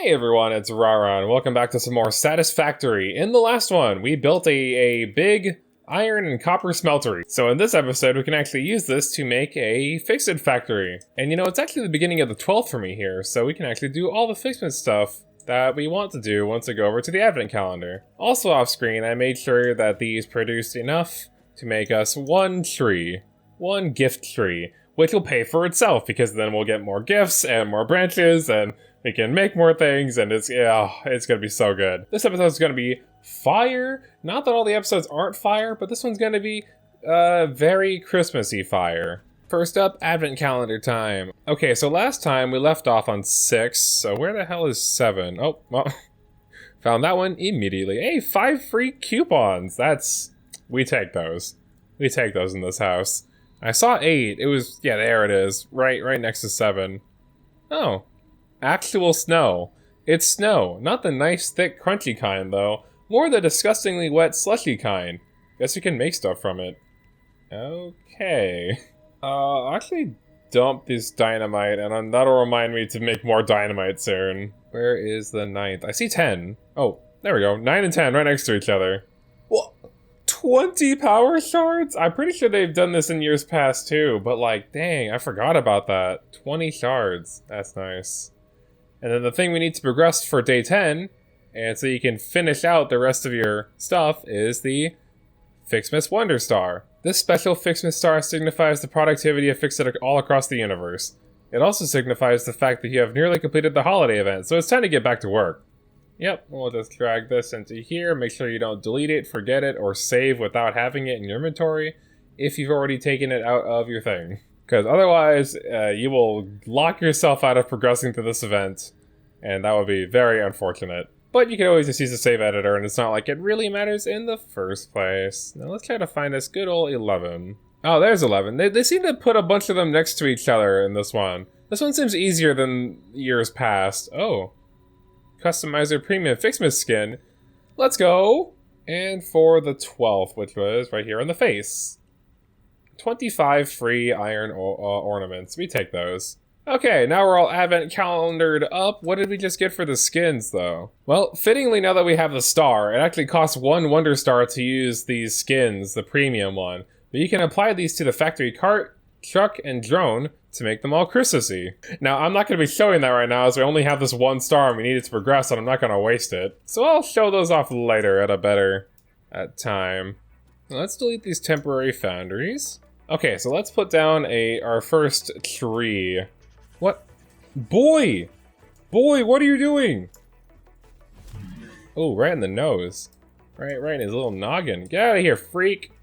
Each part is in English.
Hey everyone, it's Rara, and welcome back to some more Satisfactory. In the last one, we built a big iron and copper smeltery. So in this episode, we can actually use this to make a FICSMAS factory. And you know, it's actually the beginning of the 12th for me here, so we can actually do all the FICSMAS stuff that we want to do once we go over to the advent calendar. Also off screen, I made sure that these produced enough to make us one tree. One gift tree, which will pay for itself, because then we'll get more gifts and more branches, and we can make more things, and it's gonna be so good. This episode is gonna be fire. Not that all the episodes aren't fire, but this one's gonna be very Christmassy fire. First up, advent calendar time. Okay, so last time we left off on 6, so where the hell is 7? Oh, well, found that one immediately. Hey, 5 free coupons. We take those. We take those in this house. I saw 8. It was, yeah, there it is. Right next to 7. Oh. Actual snow. It's snow. Not the nice, thick, crunchy kind, though. More the disgustingly wet, slushy kind. Guess you can make stuff from it. Okay. Actually dump this dynamite, and that'll remind me to make more dynamite soon. Where is the 9th? I see 10. Oh, there we go. 9 and 10 right next to each other. What? 20 power shards? I'm pretty sure they've done this in years past too, but like, dang, I forgot about that. 20 shards. That's nice. And then the thing we need to progress for day 10, and so you can finish out the rest of your stuff, is the FICSMAS Wonder Star. This special FICSMAS star signifies the productivity of FICSIT all across the universe. It also signifies the fact that you have nearly completed the holiday event, so it's time to get back to work. Yep, we'll just drag this into here, make sure you don't delete it, forget it, or save without having it in your inventory if you've already taken it out of your thing. Because otherwise, you will lock yourself out of progressing to this event, and that would be very unfortunate. But you can always just use the save editor, and it's not like it really matters in the first place. Now let's try to find this good old 11. Oh, there's 11. They seem to put a bunch of them next to each other in this one. This one seems easier than years past. Oh. Customizer Premium FICSMAS skin. Let's go! And for the 12th, which was right here on the face. 25 free iron ornaments. We take those. Okay, now we're all advent calendared up. What did we just get for the skins, though? Well, fittingly, now that we have the star, it actually costs 1 Wonder Star to use these skins, the premium one. But you can apply these to the factory cart, truck, and drone to make them all Christmassy. Now, I'm not going to be showing that right now, as we only have this 1 star and we need it to progress, and I'm not going to waste it. So I'll show those off later at a better time. Let's delete these temporary foundries. Okay, so let's put down our first tree. What? Boy! Boy, what are you doing? Oh, right in the nose. Right in his little noggin. Get out of here, freak!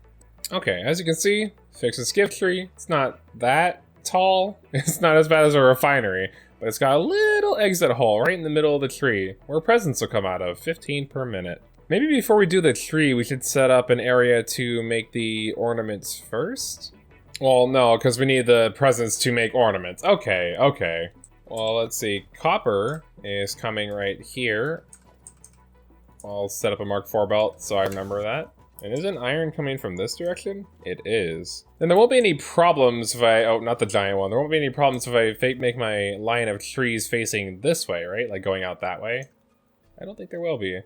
Okay, as you can see, FICSMAS gift tree. It's not that tall. It's not as bad as a refinery, but it's got a little exit hole right in the middle of the tree where presents will come out of, 15 per minute. Maybe before we do the tree, we should set up an area to make the ornaments first? Well, no, because we need the presents to make ornaments. Okay. Well, let's see. Copper is coming right here. I'll set up a Mark IV belt so I remember that. And isn't iron coming from this direction? It is. Then there won't be any problems if oh, not the giant one. There won't be any problems if I make my line of trees facing this way, right? Like going out that way. I don't think there will be.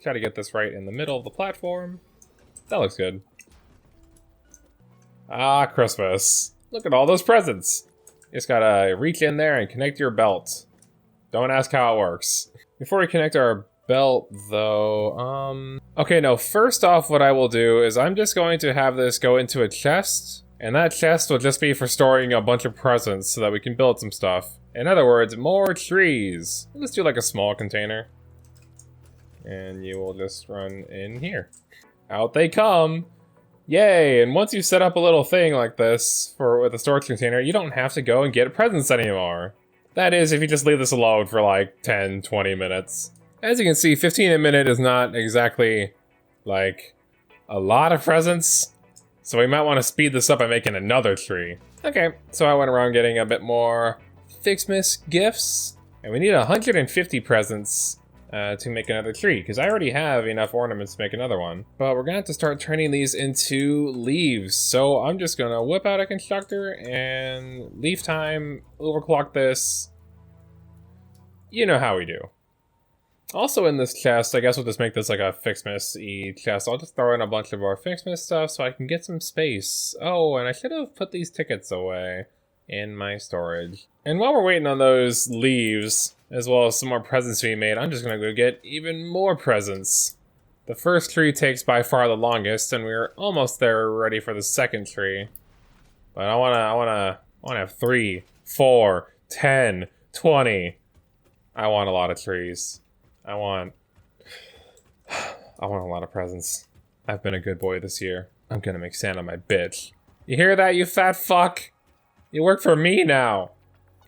Try to get this right in the middle of the platform. That looks good. Ah, Christmas. Look at all those presents. You just gotta reach in there and connect your belt. Don't ask how it works. Before we connect our belt, though, okay, no, first off, what I will do is I'm just going to have this go into a chest, and that chest will just be for storing a bunch of presents so that we can build some stuff. In other words, more trees. Let's do like a small container. And you will just run in here. Out they come! Yay! And once you set up a little thing like this with a storage container, you don't have to go and get presents anymore. That is, if you just leave this alone for like 10, 20 minutes. As you can see, 15 a minute is not exactly, like, a lot of presents. So we might want to speed this up by making another tree. Okay, so I went around getting a bit more FICSMAS gifts. And we need 150 presents to make another tree, because I already have enough ornaments to make another one. But we're gonna have to start turning these into leaves, so I'm just gonna whip out a constructor and leaf time, overclock this. You know how we do. Also in this chest, I guess we'll just make this like a FICSMAS-y chest. I'll just throw in a bunch of our FICSMAS stuff so I can get some space. Oh, and I should have put these tickets away in my storage. And while we're waiting on those leaves, as well as some more presents to be made, I'm just gonna go get even more presents. The first tree takes by far the longest, and we're almost there ready for the second tree. But I wanna have 3, 4, 10, 20. I want a lot of trees. I want a lot of presents. I've been a good boy this year. I'm gonna make Santa my bitch. You hear that, you fat fuck? You work for me now.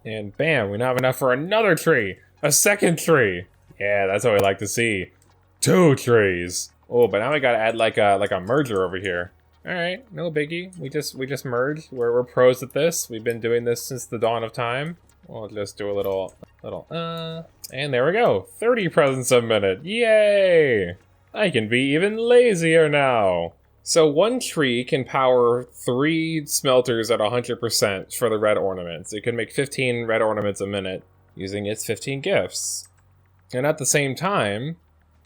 And bam, we now have enough for another tree. A second tree. Yeah, that's what we like to see. 2 trees. Oh, but now we gotta add like a merger over here. Alright, no biggie. We just merged. We're pros at this. We've been doing this since the dawn of time. We'll just do a little, and there we go. 30 presents a minute. Yay! I can be even lazier now. So 1 tree can power 3 smelters at 100% for the red ornaments. It can make 15 red ornaments a minute using its 15 gifts. And at the same time,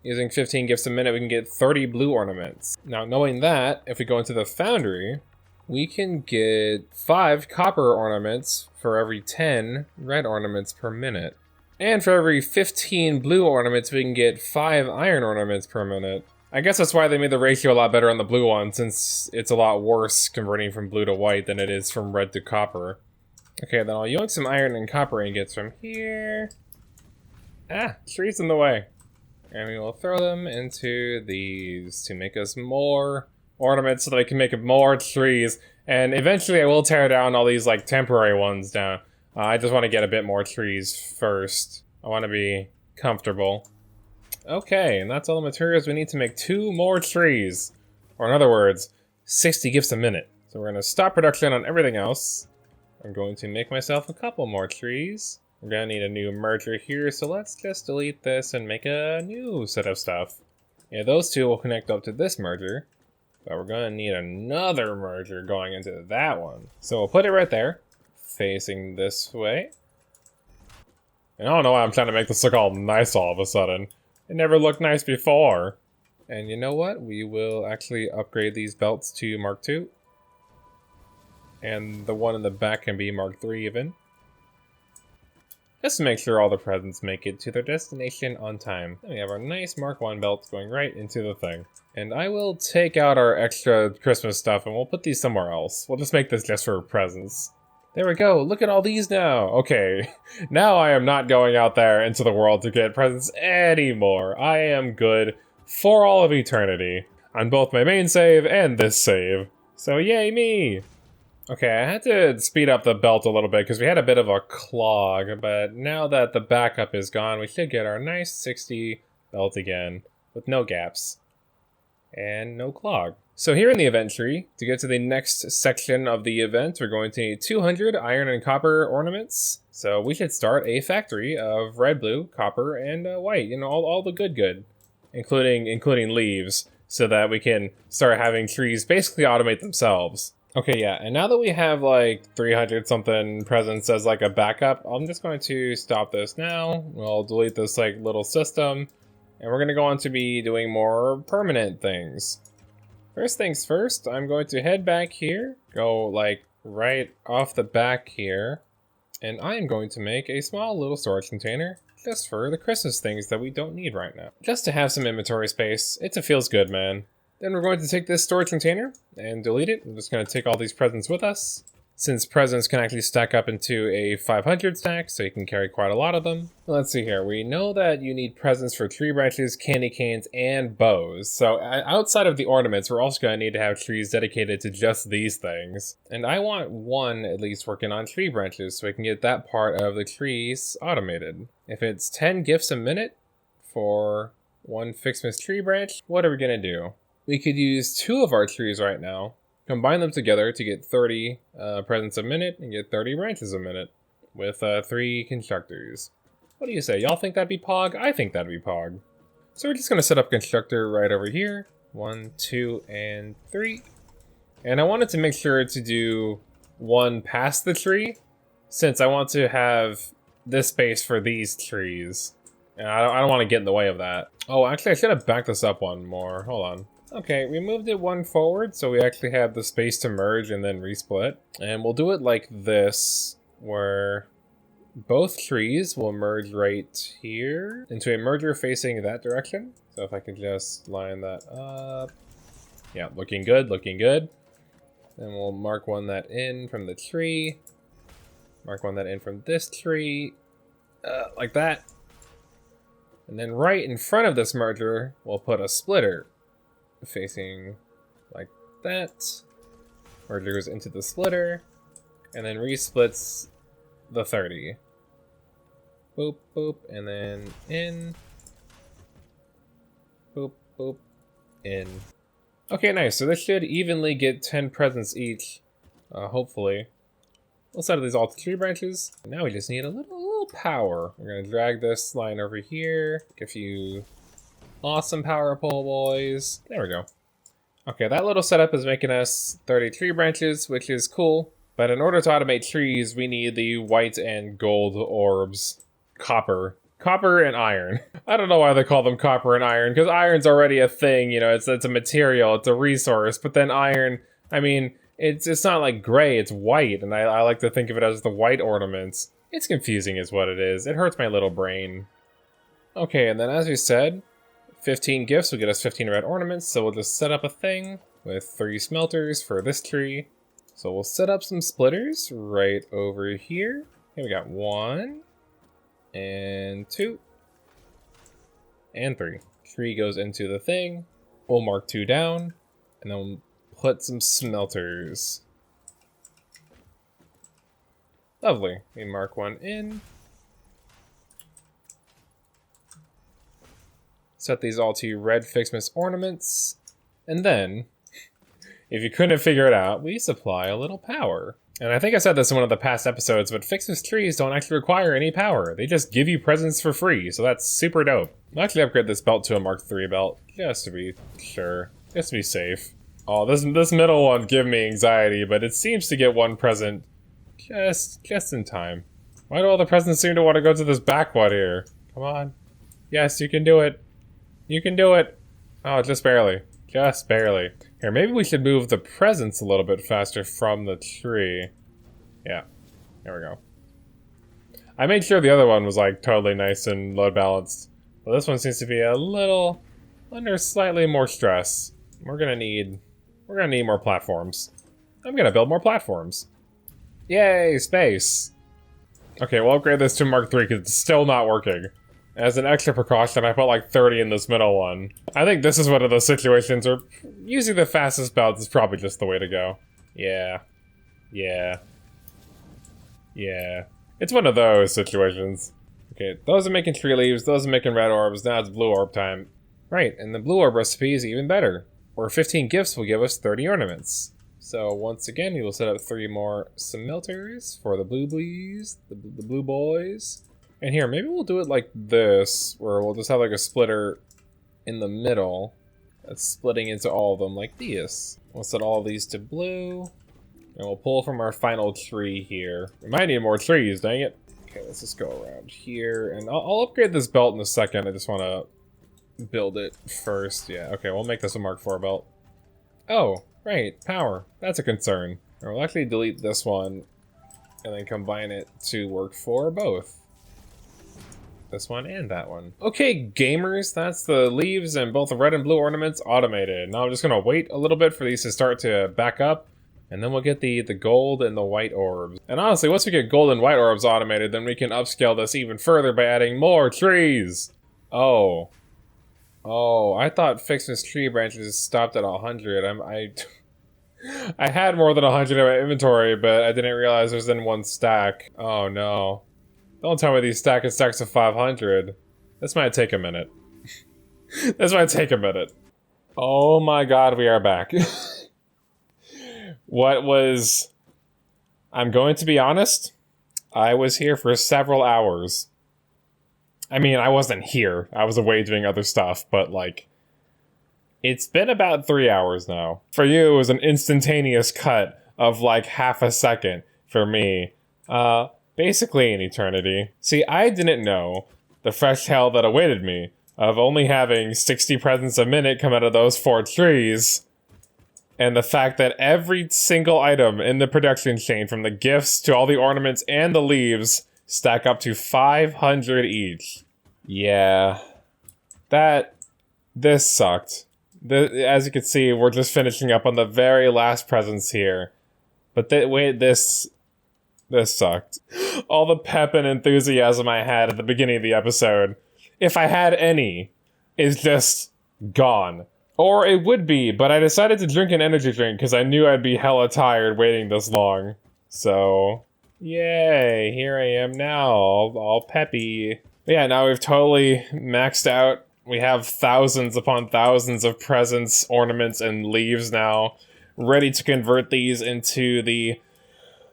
using 15 gifts a minute, we can get 30 blue ornaments. Now, knowing that, if we go into the foundry, we can get 5 copper ornaments for every 10 red ornaments per minute. And for every 15 blue ornaments, we can get 5 iron ornaments per minute. I guess that's why they made the ratio a lot better on the blue one, since it's a lot worse converting from blue to white than it is from red to copper. Okay, then I'll yoink some iron and copper ingots from here. Ah, trees in the way. And we will throw them into these to make us more ornaments so that we can make more trees. And eventually I will tear down all these like temporary ones down. I just want to get a bit more trees first. I want to be comfortable. Okay, and that's all the materials we need to make 2 more trees. Or in other words, 60 gifts a minute. So we're going to stop production on everything else. I'm going to make myself a couple more trees. We're going to need a new merger here, so let's just delete this and make a new set of stuff. Yeah, those 2 will connect up to this merger. But we're going to need another merger going into that one. So we'll put it right there, facing this way. And I don't know why I'm trying to make this look all nice all of a sudden. It never looked nice before. And you know what? We will actually upgrade these belts to Mark II. And the one in the back can be Mark III even. Just to make sure all the presents make it to their destination on time. And we have our nice Mark I belts going right into the thing. And I will take out our extra Christmas stuff and we'll put these somewhere else. We'll just make this just for presents. There we go, look at all these now. Okay, now I am not going out there into the world to get presents anymore. I am good for all of eternity on both my main save and this save. So yay me! Okay, I had to speed up the belt a little bit because we had a bit of a clog, but now that the backup is gone, we should get our nice 60 belt again with no gaps and no clog. So here in the event tree, to get to the next section of the event, we're going to need 200 iron and copper ornaments. So we should start a factory of red, blue, copper, and white. You know, all the good, including leaves, so that we can start having trees basically automate themselves. Okay, yeah, and now that we have like 300 something presents as like a backup, I'm just going to stop this now. We'll delete this like little system, and we're gonna go on to be doing more permanent things. First things first, I'm going to head back here, go like right off the back here, and I'm going to make a small little storage container just for the Christmas things that we don't need right now. Just to have some inventory space. It feels good, man. Then we're going to take this storage container and delete it. I'm just going to take all these presents with us, since presents can actually stack up into a 500 stack, so you can carry quite a lot of them. Let's see here. We know that you need presents for tree branches, candy canes, and bows. So outside of the ornaments, we're also going to need to have trees dedicated to just these things. And I want one at least working on tree branches, so we can get that part of the trees automated. If it's 10 gifts a minute for one FICSMAS tree branch, what are we going to do? We could use 2 of our trees right now, combine them together to get 30 presents a minute and get 30 branches a minute with 3 constructors. What do you say? Y'all think that'd be pog? I think that'd be pog. So we're just going to set up constructor right over here. 1, 2, and 3. And I wanted to make sure to do 1 past the tree, since I want to have this space for these trees. And I don't want to get in the way of that. Oh, actually, I should have backed this up one more. Hold on. Okay, we moved it one forward, so we actually have the space to merge and then resplit. And we'll do it like this, where both trees will merge right here into a merger facing that direction. So if I can just line that up. Yeah, looking good, looking good. Then we'll mark one that in from the tree. Mark one that in from this tree. Like that. And then right in front of this merger, we'll put a splitter facing like that. Merger goes into the splitter. And then resplits the 30. Boop, boop, and then in. Boop, boop, in. Okay, nice. So this should evenly get 10 presents each, hopefully. We'll set these all to tree branches. Now we just need a little power. We're gonna drag this line over here. Get a few awesome power pole boys. There we go. Okay, that little setup is making us 30 tree branches, which is cool. But in order to automate trees, we need the white and gold orbs. Copper and iron. I don't know why they call them copper and iron, because iron's already a thing, you know, it's a material, it's a resource, but then iron, I mean, it's not like gray, it's white, and I like to think of it as the white ornaments. It's confusing is what it is. It hurts my little brain. Okay, and then as we said, 15 gifts will get us 15 red ornaments, so we'll just set up a thing with 3 smelters for this tree. So we'll set up some splitters right over here. Okay, we got 1. And 2. And 3. 3 goes into the thing. We'll mark 2 down. And then we'll put some smelters. Lovely. We mark 1 in. Set these all to red FICSMAS ornaments. And then, if you couldn't figure it out, we supply a little power. And I think I said this in one of the past episodes, but FICSMAS trees don't actually require any power. They just give you presents for free, so that's super dope. I'll actually upgrade this belt to a Mark III belt, just to be sure. Just to be safe. Oh, this middle one give me anxiety, but it seems to get one present just in time. Why do all the presents seem to want to go to this back one here? Come on. Yes, you can do it. You can do it. Oh, just barely. Just barely. Here, maybe we should move the presents a little bit faster from the tree. Yeah, there we go. I made sure the other one was like totally nice and load balanced. But this one seems to be a little under slightly more stress. We're gonna need more platforms. I'm gonna build more platforms. Yay, space. Okay, we'll upgrade this to Mark III because it's still not working. As an extra precaution, I put like 30 in this middle one. I think this is one of those situations where using the fastest belt is probably just the way to go. Yeah. Yeah. Yeah. It's one of those situations. Okay, those are making tree leaves, those are making red orbs, now it's blue orb time. Right, and the blue orb recipe is even better. Where 15 gifts will give us 30 ornaments. So once again, we will set up 3 more smelters for the blue boys, the blue boys. And here, maybe we'll do it like this, where we'll just have like a splitter in the middle that's splitting into all of them like this. We'll set all of these to blue, and we'll pull from our final tree here. We might need more trees, dang it. Okay, let's just go around here, and I'll upgrade this belt in a second. I just want to build it first. Yeah, okay, we'll make this a Mark IV belt. Oh, right, power. That's a concern. And we'll actually delete this one, and then combine it to work for both. This one and that one. Okay, gamers, that's the leaves and both the red and blue ornaments automated. Now I'm just gonna wait a little bit for these to start to back up, and then we'll get the gold and the white orbs. And honestly, once we get gold and white orbs automated, then we can upscale this even further by adding more trees. Oh, I thought FICSMAS tree branches stopped at 100. I had more than 100 in my inventory, but I didn't realize there's in one stack. Oh no. Don't tell me these stacks of 500. This might take a minute. This might take a minute. Oh my god, we are back. I'm going to be honest, I was here for several hours. I mean, I wasn't here. I was away doing other stuff, but like, it's been about 3 hours now. For you, it was an instantaneous cut of like half a second. For me, basically an eternity. See, I didn't know, the fresh hell that awaited me of only having 60 presents a minute come out of those 4 trees. And the fact that every single item in the production chain, from the gifts to all the ornaments and the leaves, stack up to 500 each. Yeah. This sucked. As you can see, we're just finishing up on the very last presents here. But this sucked. All the pep and enthusiasm I had at the beginning of the episode, if I had any, is just gone. Or it would be, but I decided to drink an energy drink because I knew I'd be hella tired waiting this long. So, yay, here I am now, all peppy. But yeah, now we've totally maxed out. We have thousands upon thousands of presents, ornaments, and leaves now, ready to convert these into the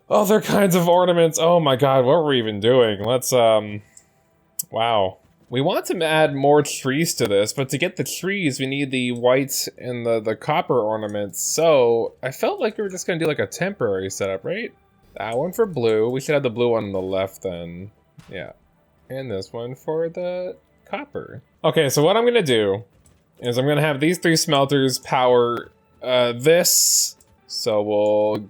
other kinds of ornaments. Oh my god, what were we even doing? Let's, wow. We want to add more trees to this, but to get the trees, we need the white and the copper ornaments. So I felt like we were just gonna do like a temporary setup, right? That one for blue. We should have the blue one on the left then. Yeah. And this one for the copper. Okay, so what I'm gonna do is I'm gonna have these 3 smelters power this. So we'll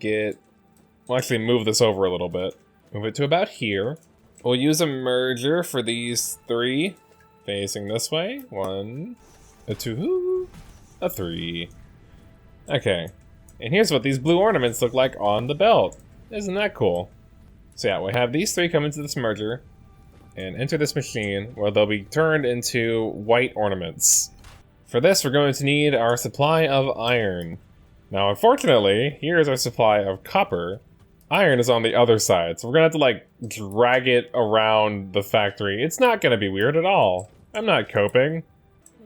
actually move this over a little bit. Move it to about here. We'll use a merger for these 3 facing this way. 1, a 2, a 3. Okay, and here's what these blue ornaments look like on the belt. Isn't that cool? So yeah, we have these 3 come into this merger and enter this machine where they'll be turned into white ornaments. For this, we're going to need our supply of iron. Now, unfortunately, here's our supply of copper. Iron is on the other side, so we're gonna have to like drag it around the factory. It's not gonna be weird at all. I'm not coping.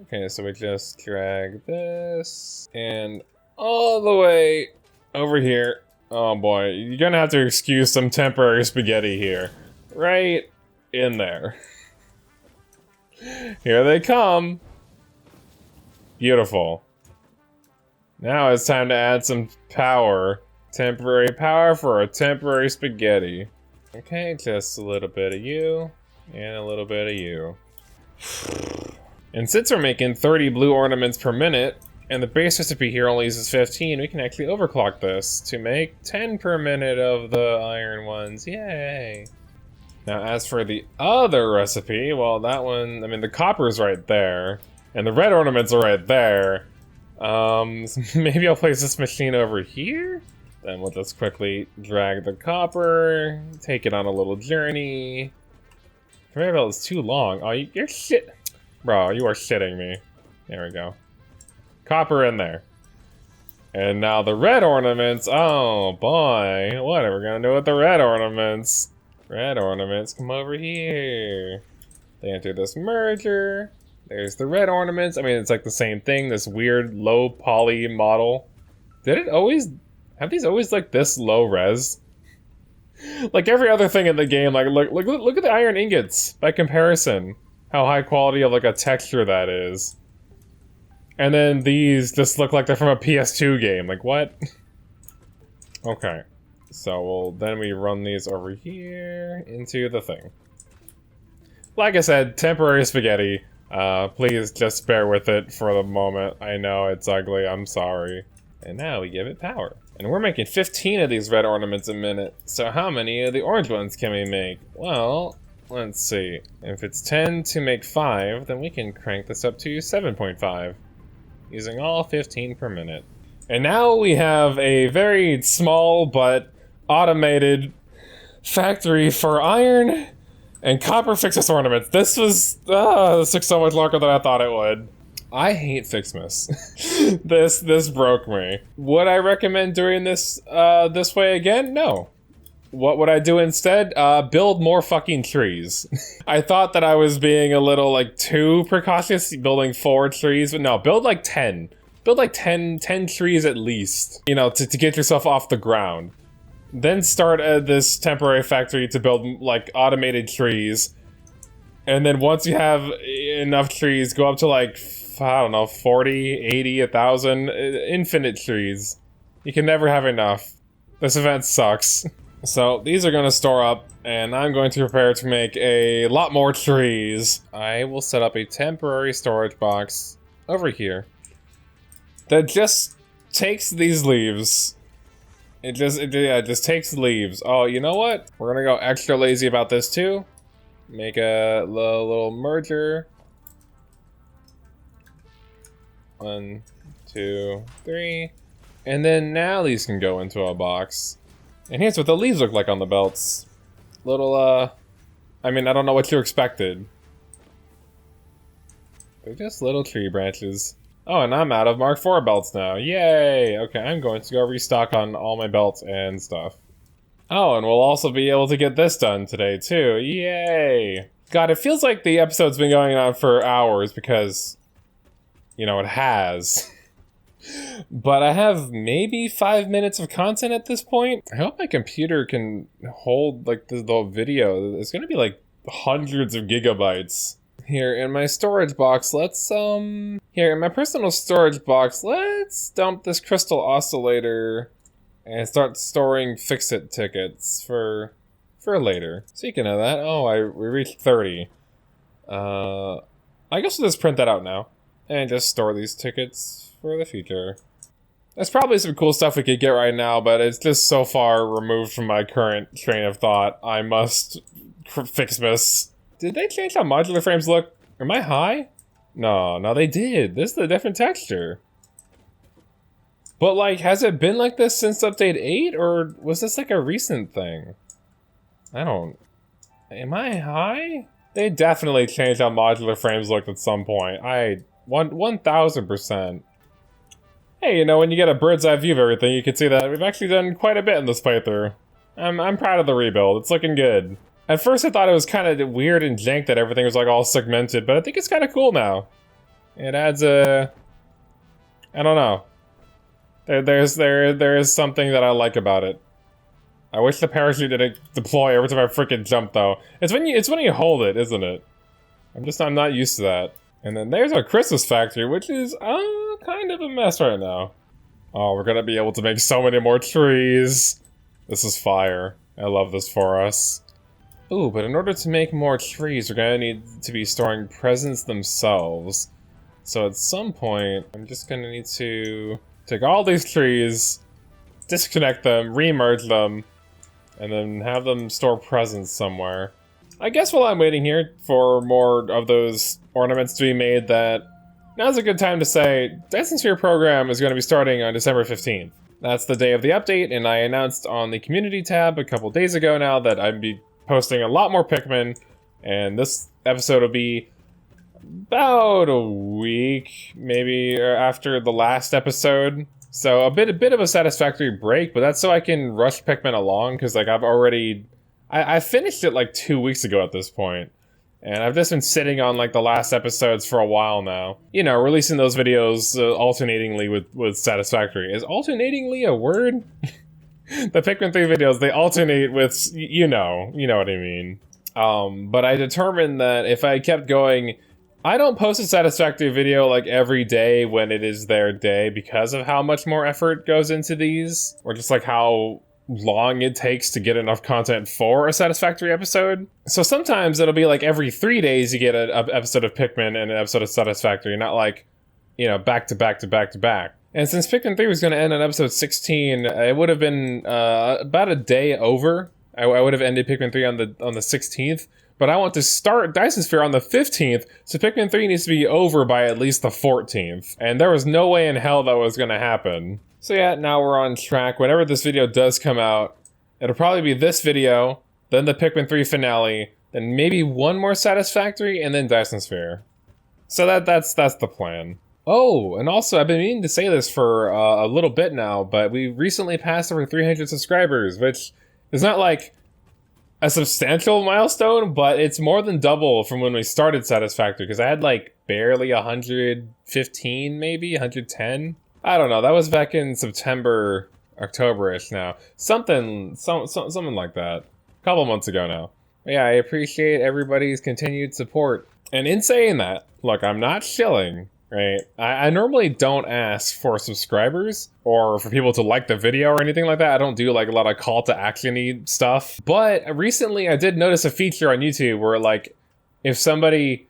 Okay, so we just drag this and all the way over here. Oh boy, you're gonna have to excuse some temporary spaghetti here. Right in there. Here they come. Beautiful. Now it's time to add some power. Temporary power for a temporary spaghetti. Okay, just a little bit of you, and a little bit of you. And since we're making 30 blue ornaments per minute, and the base recipe here only uses 15, we can actually overclock this to make 10 per minute of the iron ones. Yay! Now, as for the other recipe, well, that one, I mean, the copper's right there, and the red ornaments are right there. Maybe I'll place this machine over here? Then we'll just quickly drag the copper, take it on a little journey. Conveyor belt is too long. Oh, you're shit. Bro, you are shitting me. There we go. Copper in there. And now the red ornaments. Oh boy, what are we gonna do with the red ornaments? Red ornaments, come over here. They enter this merger. There's the red ornaments. I mean, it's like the same thing, this weird low poly model. Have these always like this low res? Like every other thing in the game, like look at the iron ingots by comparison. How high quality of like a texture that is. And then these just look like they're from a PS2 game. Like what? Okay. So then we run these over here into the thing. Like I said, temporary spaghetti. Please just bear with it for the moment. I know it's ugly, I'm sorry. And now we give it power. And we're making 15 of these red ornaments a minute. So how many of the orange ones can we make? Well, let's see. If it's 10 to make 5, then we can crank this up to 7.5. Using all 15 per minute. And now we have a very small but automated factory for iron and copper FICSMAS ornaments. This took so much longer than I thought it would. I hate FICSMAS. This broke me. Would I recommend doing this this way again? No. What would I do instead? Build more fucking trees. I thought that I was being a little like too precautious, building 4 trees, but no, build like 10. Build like 10 trees at least, you know, to get yourself off the ground. Then start this temporary factory to build like automated trees. And then once you have enough trees, go up to like, I don't know, 40, 80, 1,000, infinite trees. You can never have enough. This event sucks. So these are gonna store up, and I'm going to prepare to make a lot more trees. I will set up a temporary storage box over here that just takes these leaves. It just takes leaves. Oh, you know what? We're gonna go extra lazy about this too. Make a little merger. 1, 2, 3. And then now these can go into a box. And here's what the leaves look like on the belts. Little, I mean, I don't know what you expected. They're just little tree branches. Oh, and I'm out of Mark IV belts now. Yay! Okay, I'm going to go restock on all my belts and stuff. Oh, and we'll also be able to get this done today, too. Yay! God, it feels like the episode's been going on for hours because, you know, it has. But I have maybe 5 minutes of content at this point. I hope my computer can hold, like, the video. It's gonna be, like, hundreds of gigabytes. Here, in my storage box, let's, here, in my personal storage box, let's dump this crystal oscillator and start storing fix-it tickets for later. Speaking of that, oh, we reached 30. I guess we'll just print that out now and just store these tickets for the future. There's probably some cool stuff we could get right now, but it's just so far removed from my current train of thought. I must FICSMAS. Did they change how modular frames look? Am I high? No, they did. This is a different texture. But, like, has it been like this since update 8, or was this like a recent thing? Am I high? They definitely changed how modular frames looked at some point. 1000%. Hey, you know, when you get a bird's eye view of everything, you can see that we've actually done quite a bit in this playthrough. I'm proud of the rebuild. It's looking good. At first I thought it was kind of weird and jank that everything was like all segmented, but I think it's kind of cool now. It adds a... I don't know. There is something that I like about it. I wish the parachute didn't deploy every time I freaking jump though. It's when you hold it, isn't it? I'm not used to that. And then there's our Christmas factory, which is kind of a mess right now. Oh, we're gonna be able to make so many more trees. This is fire. I love this for us. Ooh, but in order to make more trees, we're gonna need to be storing presents themselves. So at some point, I'm just gonna need to take all these trees, disconnect them, remerge them, and then have them store presents somewhere. I guess while I'm waiting here for more of those ornaments to be made, that now's a good time to say Dyson Sphere program is going to be starting on December 15th. That's the day of the update, and I announced on the community tab a couple days ago now that I'd be posting a lot more Pikmin, and this episode will be about a week, maybe after the last episode. So a bit of a Satisfactory break, but that's so I can rush Pikmin along, because like I finished it like 2 weeks ago at this point, and I've just been sitting on like the last episodes for a while now. You know, releasing those videos alternatingly with Satisfactory. Is alternatingly a word? The Pikmin 3 videos, they alternate with, you know what I mean. But I determined that if I kept going, I don't post a Satisfactory video like every day when it is their day because of how much more effort goes into these, or just like how long it takes to get enough content for a Satisfactory episode. So sometimes it'll be like every 3 days you get an episode of Pikmin and an episode of Satisfactory, not like, you know, back to back to back to back. And since Pikmin 3 was going to end on episode 16, it would have been about a day over. I would have ended Pikmin 3 on the 16th, but I want to start Dyson Sphere on the 15th, so Pikmin 3 needs to be over by at least the 14th. And there was no way in hell that was going to happen. So yeah, now we're on track. Whenever this video does come out, it'll probably be this video, then the Pikmin 3 finale, then maybe one more Satisfactory, and then Dyson Sphere. So that's the plan. Oh, and also I've been meaning to say this for a little bit now, but we recently passed over 300 subscribers, which is not like a substantial milestone, but it's more than double from when we started Satisfactory, because I had like barely 115, maybe 110. I don't know. That was back in September, October-ish now. Something like that. A couple months ago now. But yeah, I appreciate everybody's continued support. And in saying that, look, I'm not shilling. right? I normally don't ask for subscribers or for people to like the video or anything like that. I don't do like a lot of call to action-y stuff. But recently I did notice a feature on YouTube where like if somebody,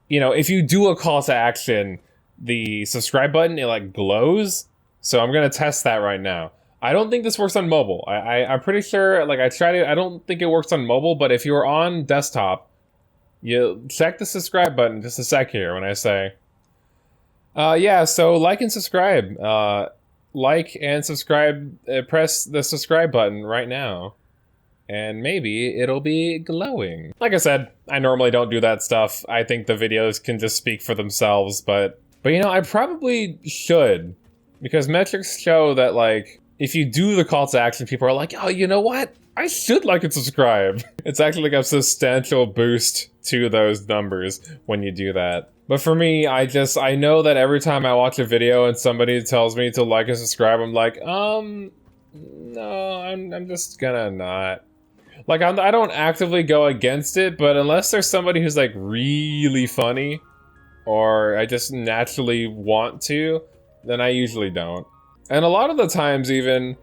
if you do a call to action, the subscribe button, it like glows. So I'm gonna test that right now. I don't think this works on mobile. I'm pretty sure, like I tried it, I don't think it works on mobile, but if you're on desktop, you check the subscribe button just a sec here when I say, yeah, so like and subscribe. Like and subscribe, press the subscribe button right now. And maybe it'll be glowing. Like I said, I normally don't do that stuff. I think the videos can just speak for themselves, but I probably should. Because metrics show that, like, if you do the call to action, people are like, oh, you know what? I should like and subscribe. It's actually like a substantial boost to those numbers when you do that. But for me, I know that every time I watch a video and somebody tells me to like and subscribe, I'm like, no, I'm just gonna not. Like, I don't actively go against it, but unless there's somebody who's like really funny, or I just naturally want to, then I usually don't. And a lot of the times even,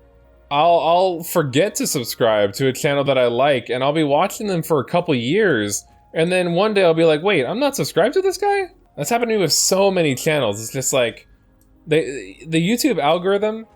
I'll forget to subscribe to a channel that I like, and I'll be watching them for a couple years, and then one day I'll be like, wait, I'm not subscribed to this guy? That's happened to me with so many channels. It's just like, the YouTube algorithm,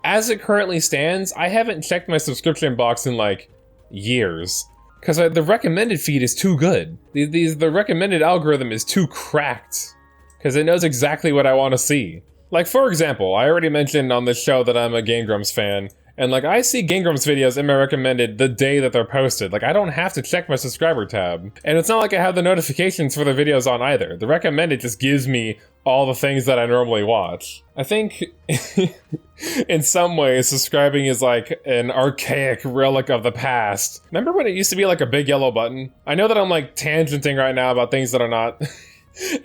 as it currently stands, I haven't checked my subscription box in like years. Because the recommended feed is too good. The recommended algorithm is too cracked. Because it knows exactly what I want to see. Like, for example, I already mentioned on this show that I'm a Game Grumps fan, and like, I see Game Grumps videos in my recommended the day that they're posted. Like, I don't have to check my subscriber tab. And it's not like I have the notifications for the videos on either. The recommended just gives me all the things that I normally watch. I think, in some ways, subscribing is like an archaic relic of the past. Remember when it used to be like a big yellow button? I know that I'm like tangenting right now about things that are not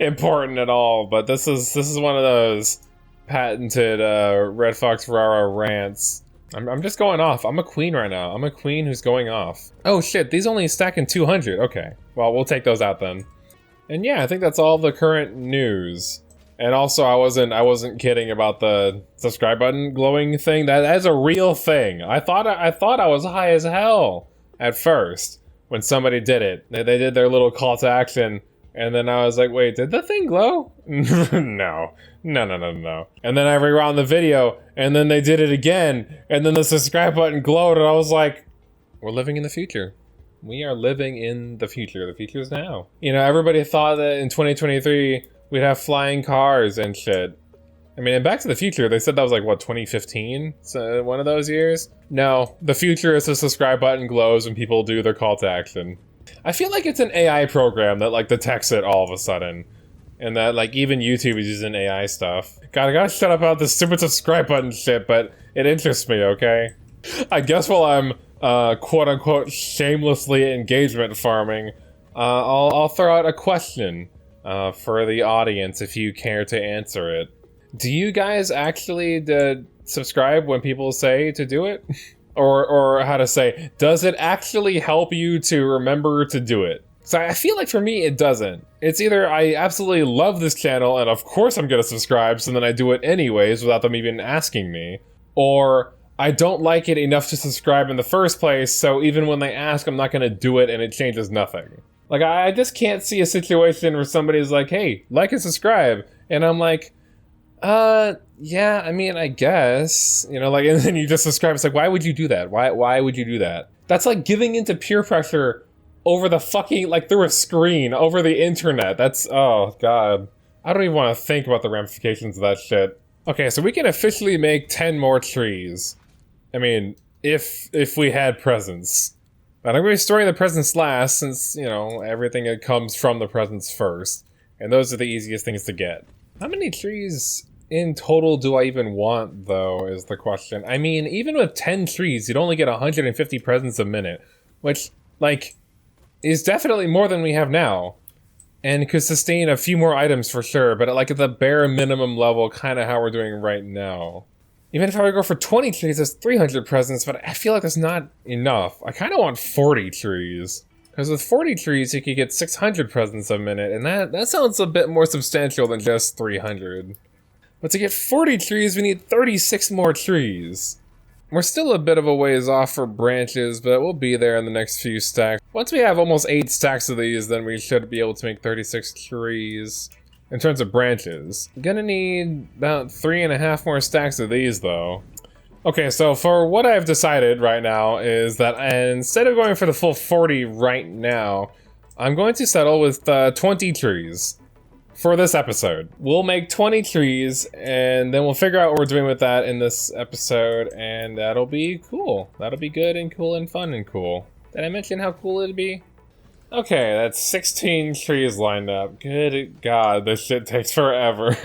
important at all, but this is one of those patented Red Fox Rara rants. I'm just going off. I'm a queen right now. I'm a queen who's going off. Oh shit, these only stack in 200. Okay, well, we'll take those out then. And yeah, I think that's all the current news. And also, I wasn't kidding about the subscribe button glowing thing. That is a real thing. I thought I was high as hell at first when somebody did it. They did their little call to action, and then I was like, wait, did the thing glow? No. And then I rewound the video, and then they did it again, and then the subscribe button glowed, and I was like, we're living in the future. We are living in the future. The future is now. Everybody thought that in 2023, we'd have flying cars and shit. I mean, in Back to the Future, they said that was like, what, 2015? So one of those years? No, the future is the subscribe button glows when people do their call to action. I feel like it's an AI program that like detects it all of a sudden. And that like even YouTube is using AI stuff. God, I gotta shut up about this stupid subscribe button shit, but it interests me, okay? I guess while I'm quote unquote shamelessly engagement farming, I'll throw out a question for the audience if you care to answer it. Do you guys actually subscribe when people say to do it? or how to say, does it actually help you to remember to do it? So I feel like for me, it doesn't. It's either I absolutely love this channel and of course I'm gonna subscribe, so then I do it anyways without them even asking me. Or I don't like it enough to subscribe in the first place, so even when they ask, I'm not gonna do it and it changes nothing. Like, I just can't see a situation where somebody's like, hey, like and subscribe. And I'm like, yeah, I mean, I guess. And then you just subscribe. It's like, why would you do that? Why would you do that? That's like giving into peer pressure over the fucking, like, through a screen, over the internet. That's, oh, God. I don't even want to think about the ramifications of that shit. Okay, so we can officially make 10 more trees. I mean, if we had presents. But I'm going to be storing the presents last, since, everything that comes from the presents first. And those are the easiest things to get. How many trees in total do I even want, though, is the question. I mean, even with 10 trees, you'd only get 150 presents a minute. Which, like, is definitely more than we have now. And could sustain a few more items for sure, but at the bare minimum level, kind of how we're doing right now. Even if I were to go for 20 trees, that's 300 presents, but I feel like that's not enough. I kind of want 40 trees. Because with 40 trees, you could get 600 presents a minute, and that sounds a bit more substantial than just 300. But to get 40 trees, we need 36 more trees. We're still a bit of a ways off for branches, but we'll be there in the next few stacks. Once we have almost 8 stacks of these, then we should be able to make 36 trees. In terms of branches. Gonna need about 3.5 more stacks of these, though. Okay, so for what I've decided right now is that instead of going for the full 40 right now, I'm going to settle with 20 trees. For this episode. We'll make 20 trees, and then we'll figure out what we're doing with that in this episode, and that'll be cool. That'll be good and cool and fun and cool. Did I mention how cool it'd be? Okay, that's 16 trees lined up. Good God, this shit takes forever.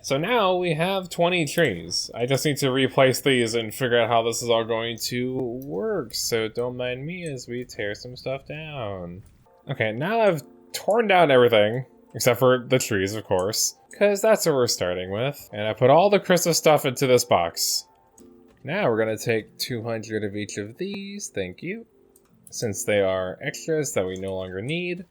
So now we have 20 trees. I just need to replace these and figure out how this is all going to work, so don't mind me as we tear some stuff down. Okay, now I've torn down everything. Except for the trees, of course, because that's what we're starting with. And I put all the Christmas stuff into this box. Now we're gonna take 200 of each of these, thank you. Since they are extras that we no longer need.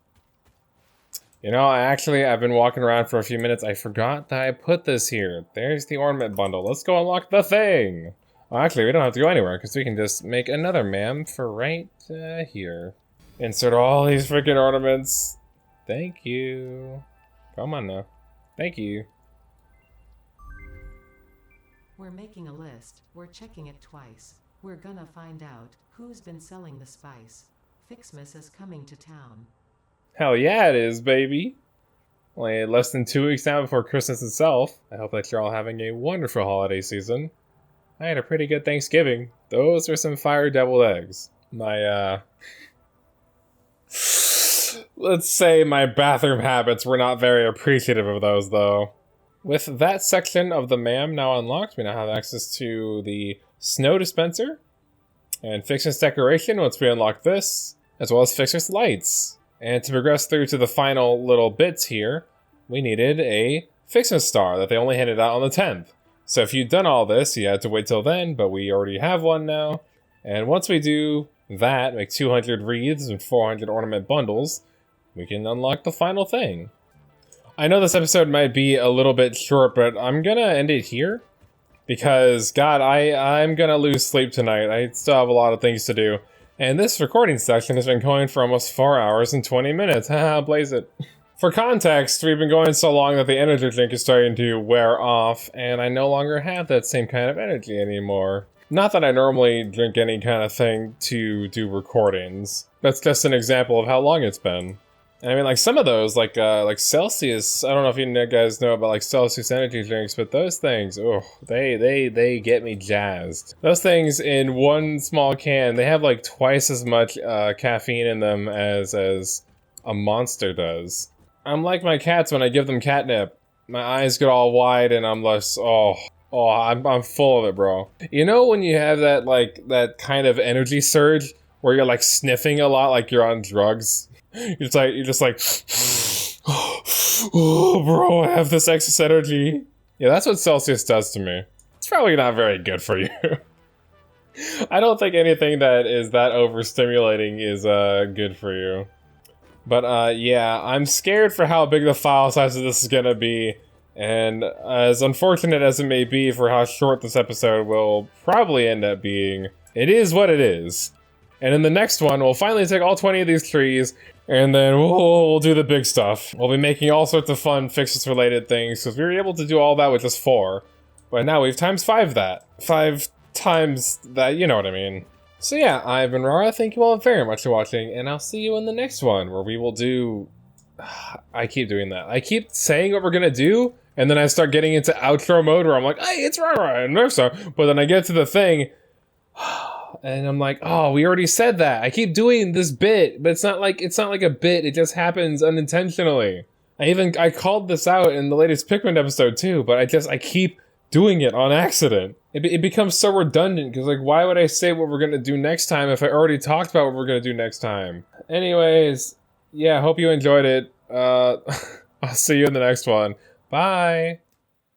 You know, I've been walking around for a few minutes. I forgot that I put this here. There's the ornament bundle. Let's go unlock the thing. Well, actually, we don't have to go anywhere because we can just make another ma'am for right here. Insert all these freaking ornaments. Thank you. Come on now. Thank you. We're making a list. We're checking it twice. We're gonna find out who's been selling the spice. FICSMAS is coming to town. Hell yeah it is, baby. Only less than 2 weeks now before Christmas itself. I hope that you're all having a wonderful holiday season. I had a pretty good Thanksgiving. Those are some fire deviled eggs. Let's say my bathroom habits were not very appreciative of those, though. With that section of the ma'am now unlocked, we now have access to the snow dispenser and FICSMAS decoration once we unlock this, as well as FICSMAS lights. And to progress through to the final little bits here, we needed a FICSMAS star that they only handed out on the 10th. So if you'd done all this, you had to wait till then, but we already have one now. And once we do that, make 200 wreaths and 400 ornament bundles, we can unlock the final thing. I know this episode might be a little bit short, but I'm gonna end it here. Because, God, I'm gonna lose sleep tonight. I still have a lot of things to do. And this recording session has been going for almost 4 hours and 20 minutes. Haha, blaze it. For context, we've been going so long that the energy drink is starting to wear off, and I no longer have that same kind of energy anymore. Not that I normally drink any kind of thing to do recordings. That's just an example of how long it's been. And I mean, like, some of those, like Celsius, I don't know if you guys know about, like, Celsius energy drinks, but those things, oh, they get me jazzed. Those things in one small can, they have, like, twice as much caffeine in them as a Monster does. I'm like my cats when I give them catnip. My eyes get all wide and I'm less, I'm full of it, bro. You know when you have that, like, that kind of energy surge where you're, like, sniffing a lot like you're on drugs? You're just like, oh, bro, I have this excess energy. Yeah, that's what Celsius does to me. It's probably not very good for you. I don't think anything that is that overstimulating is good for you. But yeah, I'm scared for how big the file size of this is gonna be. And as unfortunate as it may be for how short this episode will probably end up being, it is what it is. And in the next one, we'll finally take all 20 of these trees, and then we'll do the big stuff. We'll be making all sorts of fun FICSMAS related things, because we were able to do all that with just 4. But now we've times 5 that. 5 times that, you know what I mean. So yeah, I've been Rara, thank you all very much for watching, and I'll see you in the next one, where we will do... I keep doing that. I keep saying what we're gonna do, and then I start getting into outro mode, where I'm like, hey, it's Rara, and so. But then I get to the thing... And I'm like, oh, we already said that. I keep doing this bit, but it's not like a bit. It just happens unintentionally. I called this out in the latest Pikmin episode too, but I keep doing it on accident. It becomes so redundant because, like, why would I say what we're gonna do next time if I already talked about what we're gonna do next time? Anyways, yeah, hope you enjoyed it. I'll see you in the next one. Bye.